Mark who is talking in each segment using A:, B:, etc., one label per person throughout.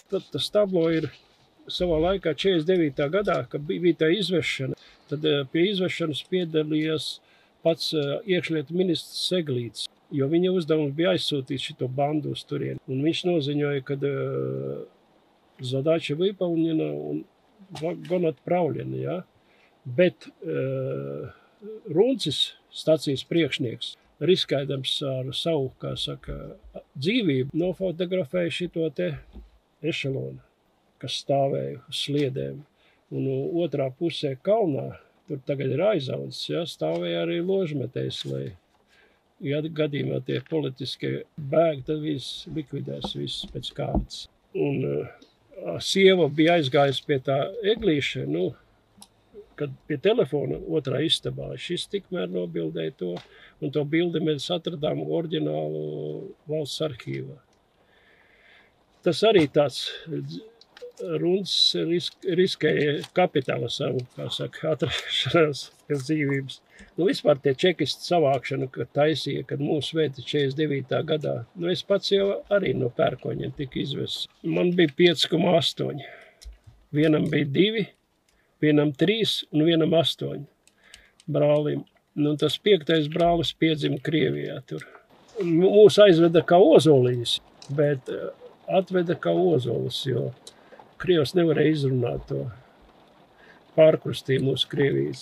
A: Tad tas tablo ir savā laikā 49. gadā, kad bija tā izvešana. Tad pie izvešanas piedalījās pats iekšlietu ministrs Seglīts, jo viņa uzdevums bija aizsūtīt šito bandu uz turieni. Un viņš noziņoja, ka задача выполнена un gan atpravļena, ja? Bet Runcis, stacijas priekšnieks, riskēdams ar savu, kā saka, dzīvību, nofotografēja šito te ešelonu, kas stāvēja uz sliedēm. Un otrā pusē kalnā, tur tagad ir aizaudzis, ja, stāvēja arī ložmetējs, lai ja gadījumā tie politiskie bēgi, tad viss likvidēs viss pēc kārtas. Un sieva bija aizgājusi pie tā eglīša, kad pie telefona otrā istabā. Šis tikmēr nobildēja to, un to bildi mēs atradām oriģinālu valsts arhīvā. Tas arī tāds Runcis riskēja kapitāla savu, kā saka, atrašanās pēc dzīvības. Vispār tie čekisti savākšanu, kad taisīja, kad mūs veida 49. gadā. Es pats jau arī no pērkoņiem tika izvests. Man bija 5,8. Vienam bija 2, vienam 3 un vienam 8 brālim. Tas 5. brālis piedzima Krievijā tur. Mūs aizveda kā ozoliņus, bet atveda kā ozolis, jo Krievs nevarēja izrunāt to pārkrustījumu uz Krievijas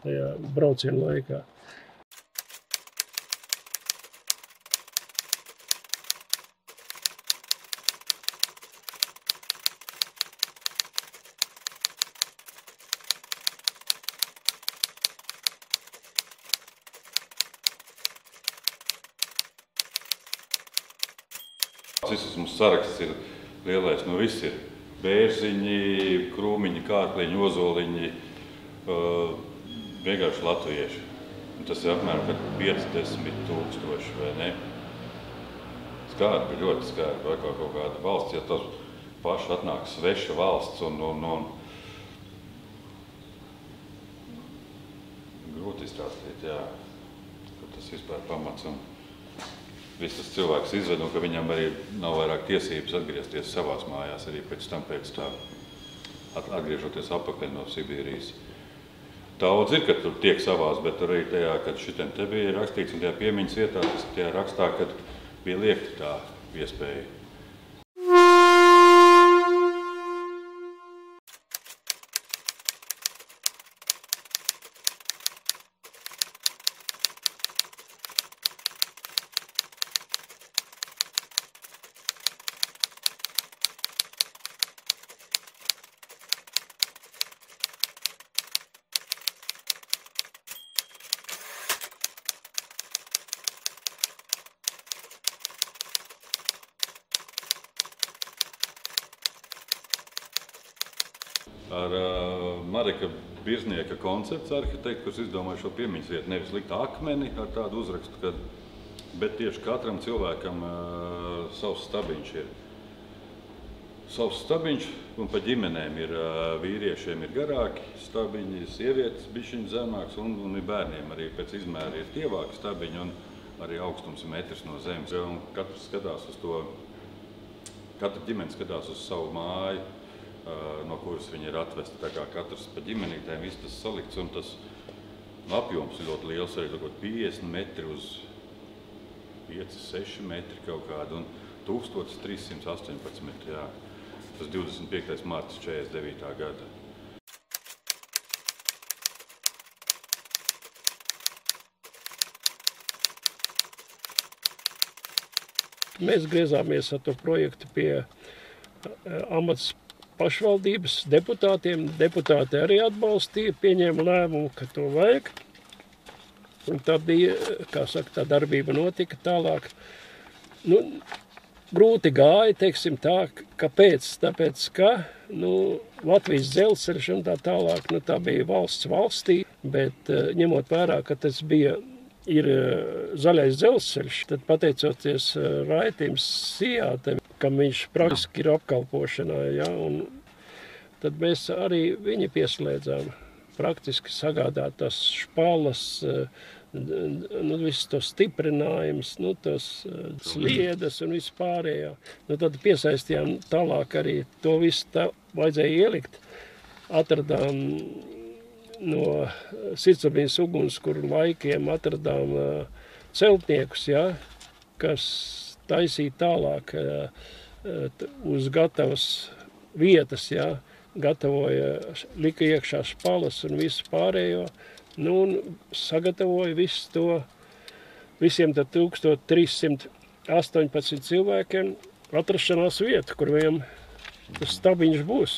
A: tajā braucienu laikā.
B: Mums saraksts ir lielais, viss ir bērziņi, krūmiņi, kārkliņi, ozoliņi, vienkārši latvieši. Un tas ir apmēram 50,000, vai ne? Skārbi, ļoti skārbi, vai kaut kāda valsts, ja tas paši atnāk sveša valsts un grūti izstāstīt, jā, ka tas vispār pamats un viss tas cilvēks izved, un ka viņam arī nav vairāk tiesības atgriezties savās mājās, arī pēc tā atgriežoties atpakaļ no Sibīrijas. Daudz ir, ka tur tiek savās, bet arī tajā, kad šitiem te bija rakstīts, un tajā piemiņas vietā, tas tajā rakstā, kad bija liekta tā iespēja. Ar Mareka Birznieka koncepts arhitekta, kurš izdomāja šo piemiņas vietu, nevis likt akmeni ar tādu uzrakstu, bet tieši katram cilvēkam savs stabiņš ir. Savs stabiņš, un pa ģimenēm ir vīriešiem ir garāki stabiņi, sievietes bišķiņ zemāks, un bērniem arī pēc izmēra ir tievāki stabiņi, un arī augstums metrs no zemes. Un katrs skatās uz to, katra ģimene skatās uz savu māju, no kuras viņi ir atvesti. Tā kā katrs pa ģimenītēm viss tas salikts, un tas apjoms ir ļoti liels, arī 50 metri uz 5-6 metri kaut kādu, un 1318, jā. Tas 25. marts 49. gada.
A: Mēs griezāmies ar to projektu pie amats pašvaldības deputātiem. Deputāti arī atbalstīja, pieņēma lēmumu, ka to vajag. Un tā bija, kā saka, tā darbība notika tālāk. Grūti gāja, teiksim tā, kāpēc? Tāpēc, ka Latvijas dzelzceļš un tā tālāk, tā bija valsts valstī, bet ņemot vērā, ka tas ir zaļais dzelzceļš, tad pateicoties Raitim Sijātem, kam viņš praktiski ir apkalpošanā, ja, un tad mēs arī viņu pieslēdzām praktiski sagādāt tās špalas, nu, viss to stiprinājums, nu, tos sliedas un viss pārējo. Nu, tad piesaistījām tālāk arī to visu tā vajadzēja ielikt. Atradām no sirdsapziņas ugunskura laikiem atradām celtniekus, ja, kas taisīja tālāk uz gatavas vietas, ja, gatavoja, lika iekšā špalas un visu pārējo, nu, un sagatavoja visu to, visiem 1318 cilvēkiem atrašanās vietu, kur viņam tas stabiņš būs.